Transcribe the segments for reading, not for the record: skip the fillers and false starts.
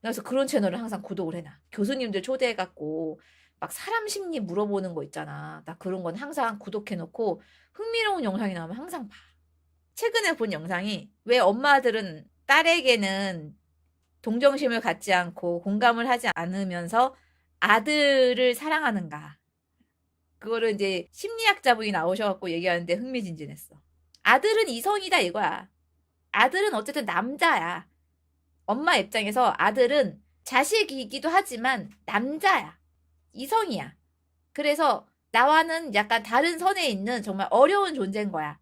그래서 그런 채널을 항상 구독을 해놔. 교수님들 초대해갖고 막 사람 심리 물어보는 거 있잖아. 나 그런 건 항상 구독해놓고 흥미로운 영상이 나오면 항상 봐. 최근에 본 영상이 왜 엄마들은 딸에게는 동정심을 갖지 않고 공감을 하지 않으면서 아들을 사랑하는가. 그거를 이제 심리학자분이 나오셔갖고 얘기하는데 흥미진진했어. 아들은 이성이다 이거야. 아들은 어쨌든 남자야. 엄마 입장에서 아들은 자식이기도 하지만 남자야. 이성이야. 그래서 나와는 약간 다른 선에 있는 정말 어려운 존재인 거야.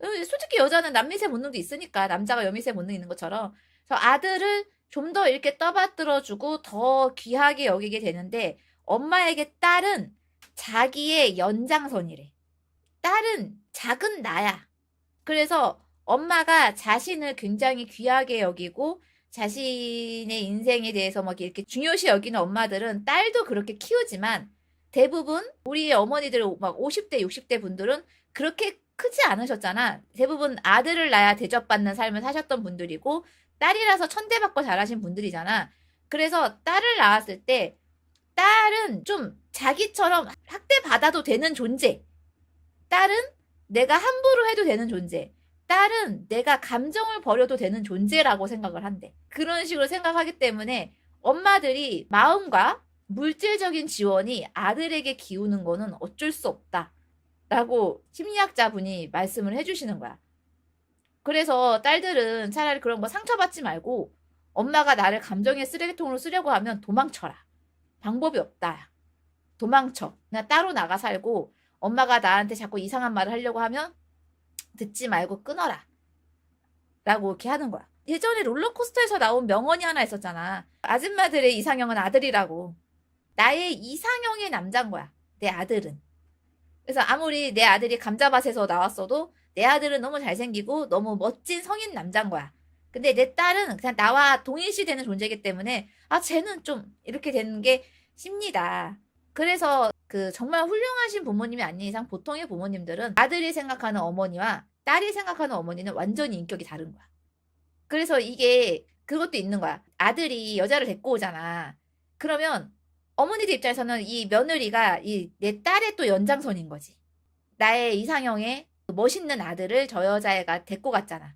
솔직히 여자는 남미세 본능도 있으니까 남자가 여미세 본능 있는 것처럼. 그래서 아들을 좀 더 이렇게 떠받들어주고 더 귀하게 여기게 되는데 엄마에게 딸은 자기의 연장선이래. 딸은 작은 나야. 그래서 엄마가 자신을 굉장히 귀하게 여기고 자신의 인생에 대해서 막 이렇게 중요시 여기는 엄마들은 딸도 그렇게 키우지만 대부분 우리 어머니들 막 50대, 60대 분들은 그렇게 크지 않으셨잖아. 대부분 아들을 낳아야 대접받는 삶을 사셨던 분들이고 딸이라서 천대받고 자라신 분들이잖아. 그래서 딸을 낳았을 때 딸은 좀 자기처럼 학대받아도 되는 존재. 딸은 내가 함부로 해도 되는 존재. 딸은 내가 감정을 버려도 되는 존재라고 생각을 한대. 그런 식으로 생각하기 때문에 엄마들이 마음과 물질적인 지원이 아들에게 기우는 거는 어쩔 수 없다. 라고 심리학자분이 말씀을 해주시는 거야. 그래서 딸들은 차라리 그런 거 상처받지 말고 엄마가 나를 감정의 쓰레기통으로 쓰려고 하면 도망쳐라. 방법이 없다. 도망쳐. 그냥 따로 나가 살고 엄마가 나한테 자꾸 이상한 말을 하려고 하면 듣지 말고 끊어라. 라고 이렇게 하는 거야. 예전에 롤러코스터에서 나온 명언이 하나 있었잖아. 아줌마들의 이상형은 아들이라고. 나의 이상형의 남자인 거야. 내 아들은. 그래서 아무리 내 아들이 감자밭에서 나왔어도 내 아들은 너무 잘생기고 너무 멋진 성인 남자인 거야. 근데 내 딸은 그냥 나와 동일시 되는 존재이기 때문에 쟤는 좀 이렇게 되는 게 쉽니다. 그래서 그 정말 훌륭하신 부모님이 아닌 이상 보통의 부모님들은 아들이 생각하는 어머니와 딸이 생각하는 어머니는 완전히 인격이 다른 거야. 그래서 이게 그것도 있는 거야. 아들이 여자를 데리고 오잖아. 그러면 어머니들 입장에서는 이 며느리가 이 내 딸의 또 연장선인 거지. 나의 이상형의 멋있는 아들을 저 여자애가 데리고 갔잖아.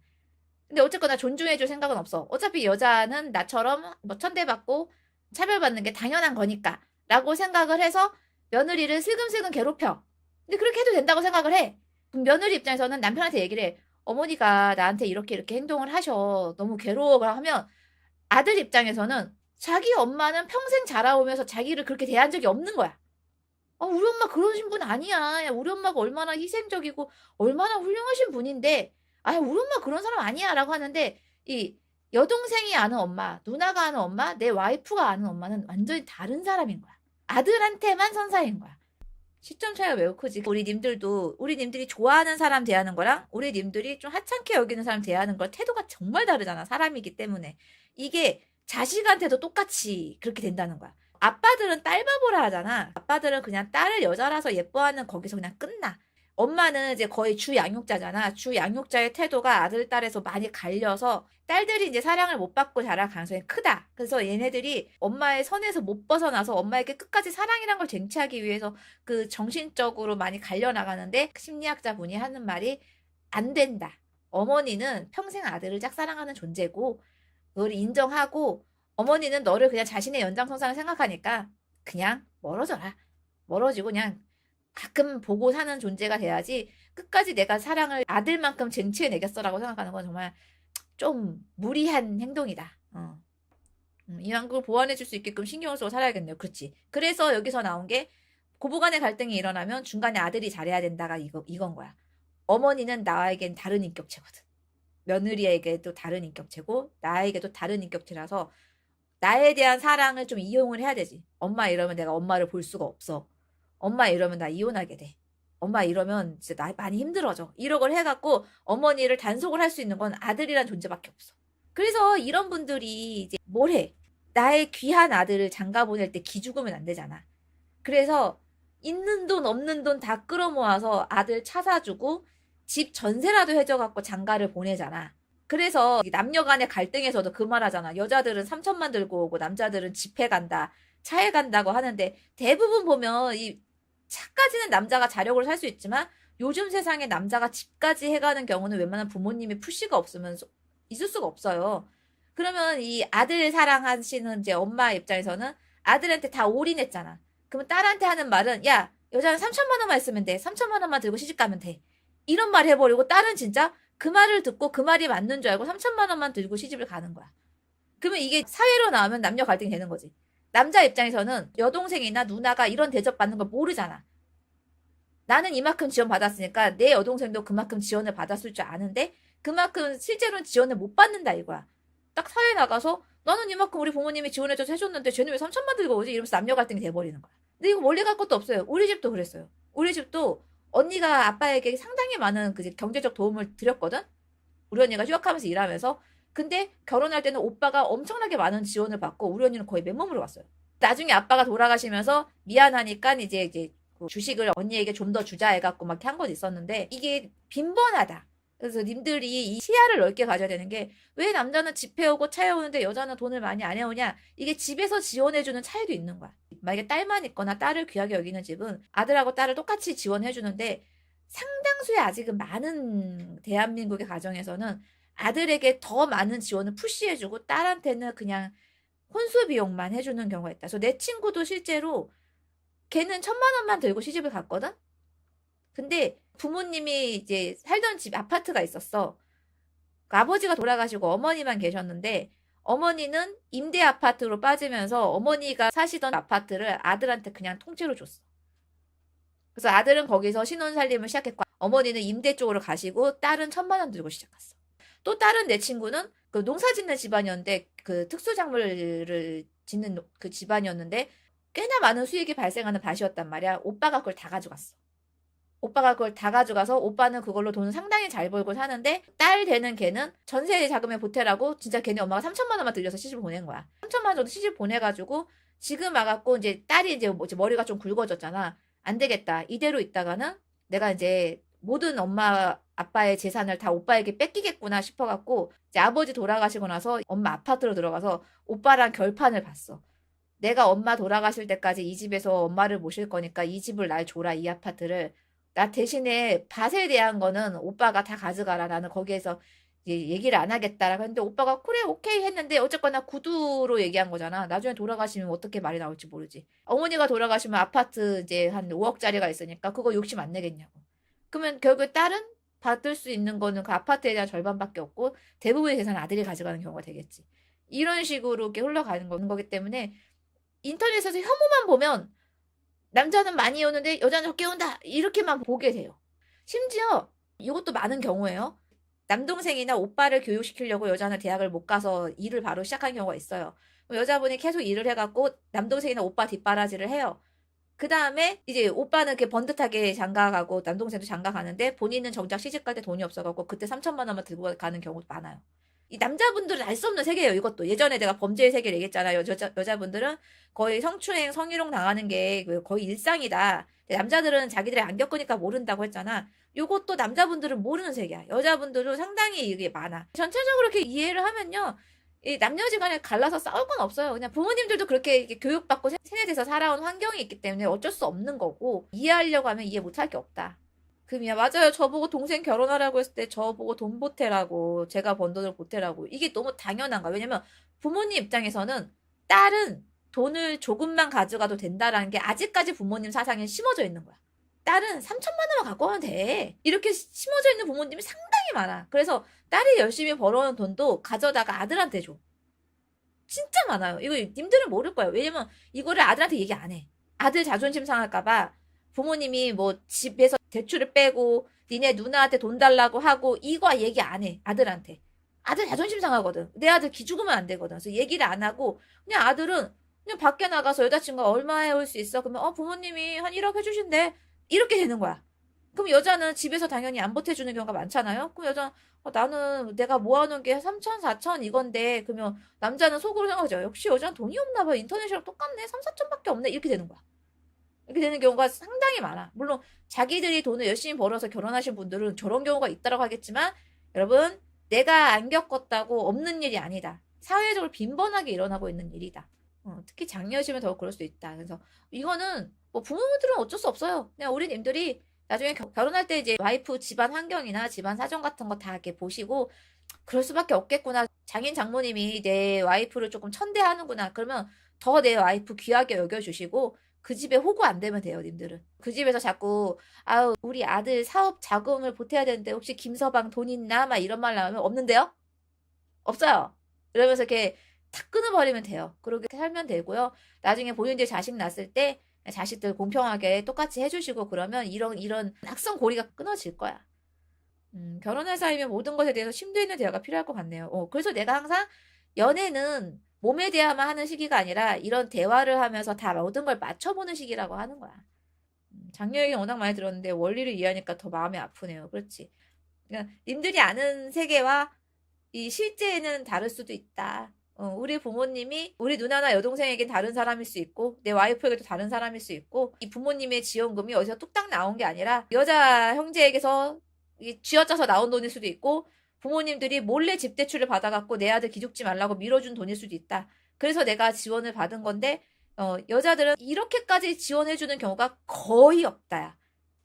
근데 어쨌거나 존중해줄 생각은 없어. 어차피 여자는 나처럼 뭐 천대받고 차별받는 게 당연한 거니까. 라고 생각을 해서 며느리를 슬금슬금 괴롭혀. 근데 그렇게 해도 된다고 생각을 해. 그럼 며느리 입장에서는 남편한테 얘기를 해. 어머니가 나한테 이렇게 행동을 하셔. 너무 괴로워. 하면 아들 입장에서는 자기 엄마는 평생 자라오면서 자기를 그렇게 대한 적이 없는 거야. 우리 엄마 그러신 분 아니야. 야, 우리 엄마가 얼마나 희생적이고 얼마나 훌륭하신 분인데 우리 엄마 그런 사람 아니야 라고 하는데 이 여동생이 아는 엄마, 누나가 아는 엄마, 내 와이프가 아는 엄마는 완전히 다른 사람인 거야. 아들한테만 선사인 거야. 시점 차이가 매우 크지. 우리 님들이 좋아하는 사람 대하는 거랑 우리 님들이 좀 하찮게 여기는 사람 대하는 거 태도가 정말 다르잖아. 사람이기 때문에. 이게 자식한테도 똑같이 그렇게 된다는 거야. 아빠들은 딸바보라 하잖아. 아빠들은 그냥 딸을 여자라서 예뻐하는 거기서 그냥 끝나. 엄마는 이제 거의 주 양육자잖아. 주 양육자의 태도가 아들, 딸에서 많이 갈려서 딸들이 이제 사랑을 못 받고 자랄 가능성이 크다. 그래서 얘네들이 엄마의 선에서 못 벗어나서 엄마에게 끝까지 사랑이란 걸 쟁취하기 위해서 그 정신적으로 많이 갈려 나가는데 심리학자 분이 하는 말이 안 된다. 어머니는 평생 아들을 짝사랑하는 존재고 그걸 인정하고 어머니는 너를 그냥 자신의 연장선상을 생각하니까 그냥 멀어져라. 멀어지고 그냥 가끔 보고 사는 존재가 돼야지 끝까지 내가 사랑을 아들만큼 쟁취해내겠어라고 생각하는 건 정말 좀 무리한 행동이다. 이왕 그걸 보완해줄 수 있게끔 신경을 쓰고 살아야겠네요. 그렇지. 그래서 여기서 나온 게 고부간의 갈등이 일어나면 중간에 아들이 잘해야 된다가 이건 거야. 어머니는 나에겐 다른 인격체거든. 며느리에게도 다른 인격체고 나에게도 다른 인격체라서 나에 대한 사랑을 좀 이용을 해야 되지. 엄마 이러면 내가 엄마를 볼 수가 없어. 엄마 이러면 나 이혼하게 돼. 엄마 이러면 진짜 나 많이 힘들어져. 이런 걸 해갖고 어머니를 단속을 할 수 있는 건 아들이란 존재밖에 없어. 그래서 이런 분들이 이제 뭘 해? 나의 귀한 아들을 장가 보낼 때 기죽으면 안 되잖아. 그래서 있는 돈 없는 돈 다 끌어모아서 아들 차 사주고 집 전세라도 해줘갖고 장가를 보내잖아. 그래서 남녀 간의 갈등에서도 그 말 하잖아. 여자들은 3천만 들고 오고 남자들은 집회 간다, 차에 간다고 하는데 대부분 보면 이 차까지는 남자가 자력으로 살 수 있지만 요즘 세상에 남자가 집까지 해가는 경우는 웬만한 부모님이 푸시가 없으면 있을 수가 없어요. 그러면 이 아들 사랑하시는 이제 엄마 입장에서는 아들한테 다 올인했잖아. 그러면 딸한테 하는 말은 야, 여자는 3천만 원만 있으면 돼. 3천만 원만 들고 시집 가면 돼. 이런 말 해버리고 딸은 진짜 그 말을 듣고 그 말이 맞는 줄 알고 3천만 원만 들고 시집을 가는 거야. 그러면 이게 사회로 나오면 남녀 갈등이 되는 거지. 남자 입장에서는 여동생이나 누나가 이런 대접 받는 걸 모르잖아. 나는 이만큼 지원 받았으니까 내 여동생도 그만큼 지원을 받았을 줄 아는데 그만큼 실제로는 지원을 못 받는다 이거야. 딱 사회 나가서 나는 이만큼 우리 부모님이 지원해줘서 해줬는데 쟤는 왜 3천만 들고 오지? 이러면서 남녀 갈등이 돼버리는 거야. 근데 이거 멀리 갈 것도 없어요. 우리 집도 그랬어요. 우리 집도 언니가 아빠에게 상당히 많은 그 경제적 도움을 드렸거든? 우리 언니가 휴학하면서 일하면서. 근데 결혼할 때는 오빠가 엄청나게 많은 지원을 받고 우리 언니는 거의 맨몸으로 갔어요. 나중에 아빠가 돌아가시면서 미안하니까 이제 그 주식을 언니에게 좀 더 주자 해갖고 막 한 건 있었는데 이게 빈번하다. 그래서 님들이 이 시야를 넓게 가져야 되는 게 왜 남자는 집 해오고 차 해오는데 여자는 돈을 많이 안 해오냐? 이게 집에서 지원해주는 차이도 있는 거야. 만약에 딸만 있거나 딸을 귀하게 여기는 집은 아들하고 딸을 똑같이 지원해주는데 상당수의 아직은 많은 대한민국의 가정에서는 아들에게 더 많은 지원을 푸시해주고 딸한테는 그냥 혼수 비용만 해주는 경우가 있다. 그래서 내 친구도 실제로 걔는 1,000만 원만 들고 시집을 갔거든? 근데 부모님이 이제 살던 집 아파트가 있었어. 그 아버지가 돌아가시고 어머니만 계셨는데 어머니는 임대 아파트로 빠지면서 어머니가 사시던 아파트를 아들한테 그냥 통째로 줬어. 그래서 아들은 거기서 신혼살림을 시작했고 어머니는 임대 쪽으로 가시고 딸은 1,000만 원 들고 시작했어. 또 다른 내 친구는 그 농사 짓는 집안이었는데 그 특수작물을 짓는 그 집안이었는데 꽤나 많은 수익이 발생하는 밭이었단 말이야. 오빠가 그걸 다 가져갔어. 오빠가 그걸 다 가져가서 오빠는 그걸로 돈 상당히 잘 벌고 사는데 딸 되는 걔는 전세 자금에 보태라고 진짜 걔네 엄마가 3천만 원만 들여서 시집 보낸 거야. 3천만 원 정도 시집 보내가지고 지금 와갖고 이제 딸이 이제 머리가 좀 굵어졌잖아. 안 되겠다. 이대로 있다가는 내가 이제 모든 엄마 아빠의 재산을 다 오빠에게 뺏기겠구나 싶어갖고 이제 아버지 돌아가시고 나서 엄마 아파트로 들어가서 오빠랑 결판을 봤어. 내가 엄마 돌아가실 때까지 이 집에서 엄마를 모실 거니까 이 집을 날 줘라, 이 아파트를. 나 대신에 밭에 대한 거는 오빠가 다 가져가라. 나는 거기에서 얘기를 안 하겠다라고 했는데 오빠가 그래 오케이 했는데 어쨌거나 구두로 얘기한 거잖아. 나중에 돌아가시면 어떻게 말이 나올지 모르지. 어머니가 돌아가시면 아파트 이제 한 5억짜리가 있으니까 그거 욕심 안 내겠냐고. 그러면 결국에 딸은 받을 수 있는 거는 그 아파트에 대한 절반밖에 없고 대부분의 재산은 아들이 가져가는 경우가 되겠지. 이런 식으로 이렇게 흘러가는 거기 때문에 인터넷에서 혐오만 보면 남자는 많이 오는데 여자는 적게 온다 이렇게만 보게 돼요. 심지어 이것도 많은 경우예요. 남동생이나 오빠를 교육시키려고 여자는 대학을 못 가서 일을 바로 시작한 경우가 있어요. 여자분이 계속 일을 해갖고 남동생이나 오빠 뒷바라지를 해요. 그 다음에 이제 오빠는 이렇게 번듯하게 장가가고 남동생도 장가가는데 본인은 정작 시집갈 때 돈이 없어갖고 그때 3천만 원만 들고 가는 경우도 많아요. 이 남자분들은 알 수 없는 세계예요. 이것도 예전에 내가 범죄의 세계를 얘기했잖아요. 여자분들은 거의 성추행, 성희롱 당하는 게 거의 일상이다. 남자들은 자기들이 안 겪으니까 모른다고 했잖아. 요것도 남자분들은 모르는 세계야. 여자분들은 상당히 이게 많아. 전체적으로 이렇게 이해를 하면요. 이 남녀지간에 갈라서 싸울 건 없어요. 그냥 부모님들도 그렇게 교육받고 세뇌돼서 살아온 환경이 있기 때문에 어쩔 수 없는 거고 이해하려고 하면 이해 못할 게 없다. 금이야 맞아요. 저보고 동생 결혼하라고 했을 때 저보고 돈 보태라고 제가 번 돈을 보태라고 이게 너무 당연한 거야. 왜냐면 부모님 입장에서는 딸은 돈을 조금만 가져가도 된다라는 게 아직까지 부모님 사상에 심어져 있는 거야. 딸은 3천만 원만 갖고 오면 돼. 이렇게 심어져 있는 부모님이 상당히 많아. 그래서 딸이 열심히 벌어온 돈도 가져다가 아들한테 줘. 진짜 많아요. 이거 님들은 모를 거예요. 왜냐면 이거를 아들한테 얘기 안 해. 아들 자존심 상할까봐 부모님이 뭐 집에서 대출을 빼고 니네 누나한테 돈 달라고 하고 이거 얘기 안 해. 아들한테. 아들 자존심 상하거든. 내 아들 기죽으면 안 되거든. 그래서 얘기를 안 하고 그냥 아들은 그냥 밖에 나가서 여자친구가 얼마에 올 수 있어? 그러면 부모님이 한 1억 해주신대. 이렇게 되는 거야. 그럼 여자는 집에서 당연히 안 보태주는 경우가 많잖아요. 그럼 여자는 나는 내가 모아놓은 게 3천, 4천 이건데 그러면 남자는 속으로 생각하죠. 역시 여자는 돈이 없나 봐. 인터넷이랑 똑같네. 3, 4천밖에 없네. 이렇게 되는 거야. 이렇게 되는 경우가 상당히 많아. 물론 자기들이 돈을 열심히 벌어서 결혼하신 분들은 저런 경우가 있다라고 하겠지만 여러분 내가 안 겪었다고 없는 일이 아니다. 사회적으로 빈번하게 일어나고 있는 일이다. 특히 장녀시면 더 그럴 수 있다. 그래서 이거는 뭐 부모들은 어쩔 수 없어요. 그냥 우리 님들이 나중에 결혼할 때 이제 와이프 집안 환경이나 집안 사정 같은 거 다 이렇게 보시고 그럴 수밖에 없겠구나. 장인 장모님이 내 와이프를 조금 천대하는구나. 그러면 더 내 와이프 귀하게 여겨주시고 그 집에 호구 안 되면 돼요, 님들은. 그 집에서 자꾸 아우 우리 아들 사업 자금을 보태야 되는데 혹시 김서방 돈 있나? 막 이런 말 나오면 없는데요? 없어요. 이러면서 이렇게 탁 끊어버리면 돼요. 그렇게 살면 되고요. 나중에 본인들 자식 낳았을 때 자식들 공평하게 똑같이 해주시고 그러면 이런 악성 고리가 끊어질 거야. 결혼할 사이면 모든 것에 대해서 심도 있는 대화가 필요할 것 같네요. 그래서 내가 항상 연애는 몸에 대화만 하는 시기가 아니라 이런 대화를 하면서 다 모든 걸 맞춰보는 시기라고 하는 거야. 장녀 얘기 워낙 많이 들었는데 원리를 이해하니까 더 마음이 아프네요. 그렇지. 그러니까 님들이 아는 세계와 이 실제는 다를 수도 있다. 우리 부모님이 우리 누나나 여동생에겐 다른 사람일 수 있고 내 와이프에게도 다른 사람일 수 있고 이 부모님의 지원금이 어디서 뚝딱 나온 게 아니라 여자 형제에게서 쥐어짜서 나온 돈일 수도 있고 부모님들이 몰래 집 대출을 받아갖고 내 아들 기죽지 말라고 밀어준 돈일 수도 있다. 그래서 내가 지원을 받은 건데 여자들은 이렇게까지 지원해주는 경우가 거의 없다야.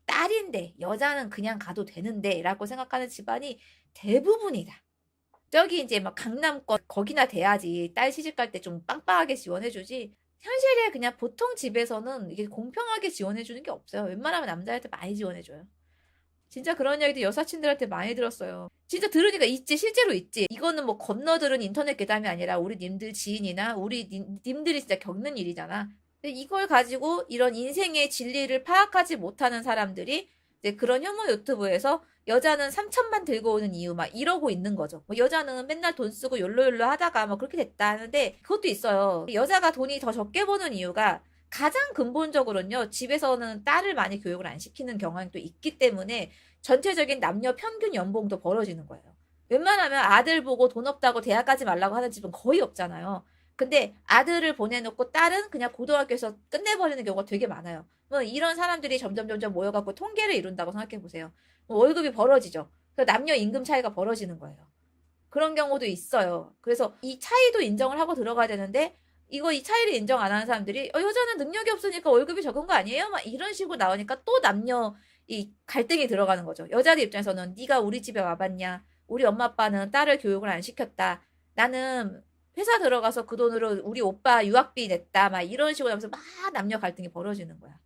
딸인데 여자는 그냥 가도 되는데 라고 생각하는 집안이 대부분이다. 저기 이제 막 강남권 거기나 돼야지 딸 시집갈 때 좀 빵빵하게 지원해주지. 현실에 그냥 보통 집에서는 이게 공평하게 지원해주는 게 없어요. 웬만하면 남자한테 많이 지원해줘요. 진짜 그런 이야기도 여사친들한테 많이 들었어요. 진짜 들으니까 있지, 실제로 있지. 이거는 뭐 건너들은 인터넷 괴담이 아니라 우리 님들 지인이나 우리 님들이 진짜 겪는 일이잖아. 근데 이걸 가지고 이런 인생의 진리를 파악하지 못하는 사람들이 이제 그런 혐오 유튜브에서 여자는 3천만 들고 오는 이유 막 이러고 있는 거죠. 뭐 여자는 맨날 돈 쓰고 욜로욜로 하다가 뭐 그렇게 됐다 하는데 그것도 있어요. 여자가 돈이 더 적게 버는 이유가 가장 근본적으로는요, 집에서는 딸을 많이 교육을 안 시키는 경향도 있기 때문에 전체적인 남녀 평균 연봉도 벌어지는 거예요. 웬만하면 아들 보고 돈 없다고 대학 가지 말라고 하는 집은 거의 없잖아요. 근데 아들을 보내놓고 딸은 그냥 고등학교에서 끝내버리는 경우가 되게 많아요. 뭐 이런 사람들이 점점 모여갖고 통계를 이룬다고 생각해 보세요. 뭐 월급이 벌어지죠. 그래서 남녀 임금 차이가 벌어지는 거예요. 그런 경우도 있어요. 그래서 이 차이도 인정을 하고 들어가야 되는데 이 차이를 인정 안 하는 사람들이 여자는 능력이 없으니까 월급이 적은 거 아니에요? 막 이런 식으로 나오니까 또 남녀 이 갈등이 들어가는 거죠. 여자들 입장에서는 네가 우리 집에 와봤냐? 우리 엄마 아빠는 딸을 교육을 안 시켰다. 나는 회사 들어가서 그 돈으로 우리 오빠 유학비 냈다. 막 이런 식으로 하면서 막 남녀 갈등이 벌어지는 거야.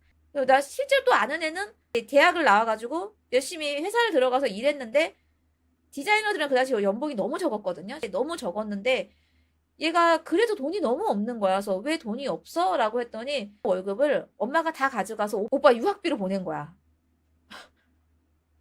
나 실제로 또 아는 애는 대학을 나와가지고 열심히 회사를 들어가서 일했는데 디자이너들은 그 당시 연봉이 너무 적었거든요. 너무 적었는데 얘가 그래도 돈이 너무 없는 거야. 그래서 왜 돈이 없어? 라고 했더니 월급을 엄마가 다 가져가서 오빠 유학비로 보낸 거야.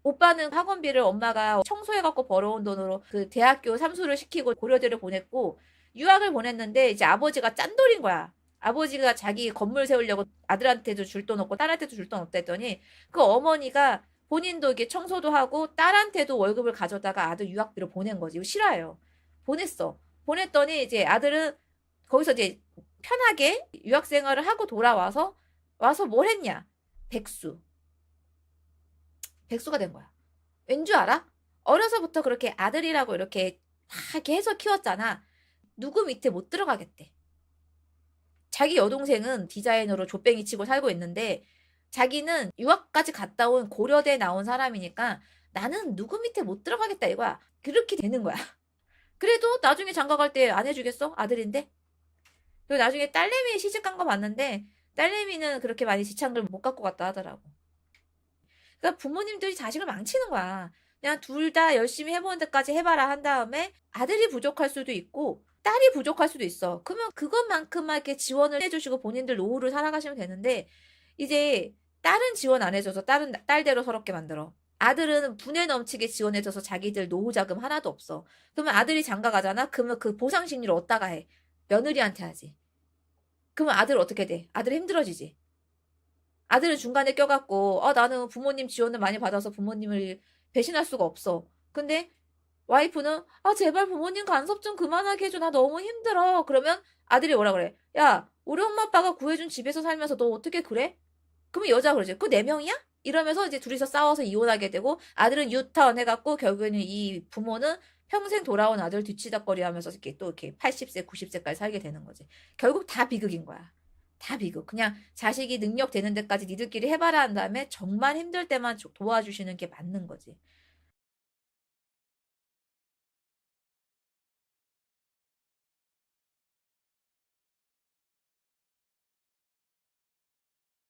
오빠는 학원비를 엄마가 청소해갖고 벌어온 돈으로 그 대학교 삼수를 시키고 고려대를 보냈고 유학을 보냈는데 이제 아버지가 짠돌인 거야. 아버지가 자기 건물 세우려고 아들한테도 줄 돈 없고 딸한테도 줄 돈 없다 했더니 그 어머니가 본인도 이게 청소도 하고 딸한테도 월급을 가져다가 아들 유학비로 보낸 거지. 이거 싫어요. 보냈어. 보냈더니 이제 아들은 거기서 이제 편하게 유학 생활을 하고 돌아와서 뭘 했냐? 백수. 백수가 된 거야. 왠 줄 알아? 어려서부터 그렇게 아들이라고 이렇게 다 이렇게 해서 키웠잖아. 누구 밑에 못 들어가겠대. 자기 여동생은 디자이너로 좆뱅이 치고 살고 있는데 자기는 유학까지 갔다 온 고려대 나온 사람이니까 나는 누구 밑에 못 들어가겠다 이거야. 그렇게 되는 거야. 그래도 나중에 장가 갈 때 안 해주겠어? 아들인데? 그리고 나중에 딸내미 시집간 거 봤는데 딸내미는 그렇게 많이 지창을 못 갖고 갔다 하더라고. 그러니까 부모님들이 자식을 망치는 거야. 그냥 둘 다 열심히 해보는 데까지 해봐라 한 다음에 아들이 부족할 수도 있고 딸이 부족할 수도 있어. 그러면 그것만큼만 이렇게 지원을 해주시고 본인들 노후를 살아가시면 되는데 이제 딸은 지원 안 해줘서 딸은 딸대로 서럽게 만들어. 아들은 분에 넘치게 지원해줘서 자기들 노후 자금 하나도 없어. 그러면 아들이 장가 가잖아? 그러면 그 보상심리를 어디다가 해? 며느리한테 하지. 그러면 아들 어떻게 돼? 아들 힘들어지지. 아들은 중간에 껴갖고 나는 부모님 지원을 많이 받아서 부모님을 배신할 수가 없어. 근데 와이프는 제발 부모님 간섭 좀 그만하게 해줘. 나 너무 힘들어. 그러면 아들이 뭐라 그래? 야 우리 엄마 아빠가 구해준 집에서 살면서 너 어떻게 그래? 그러면 여자가 그러지. 그 네 명이야? 이러면서 이제 둘이서 싸워서 이혼하게 되고 아들은 유턴 해갖고 결국에는 이 부모는 평생 돌아온 아들 뒤치다꺼리 하면서 이렇게 또 이렇게 80세, 90세까지 살게 되는 거지. 결국 다 비극인 거야. 다 비극. 그냥 자식이 능력 되는 데까지 니들끼리 해봐라 한 다음에 정말 힘들 때만 도와주시는 게 맞는 거지.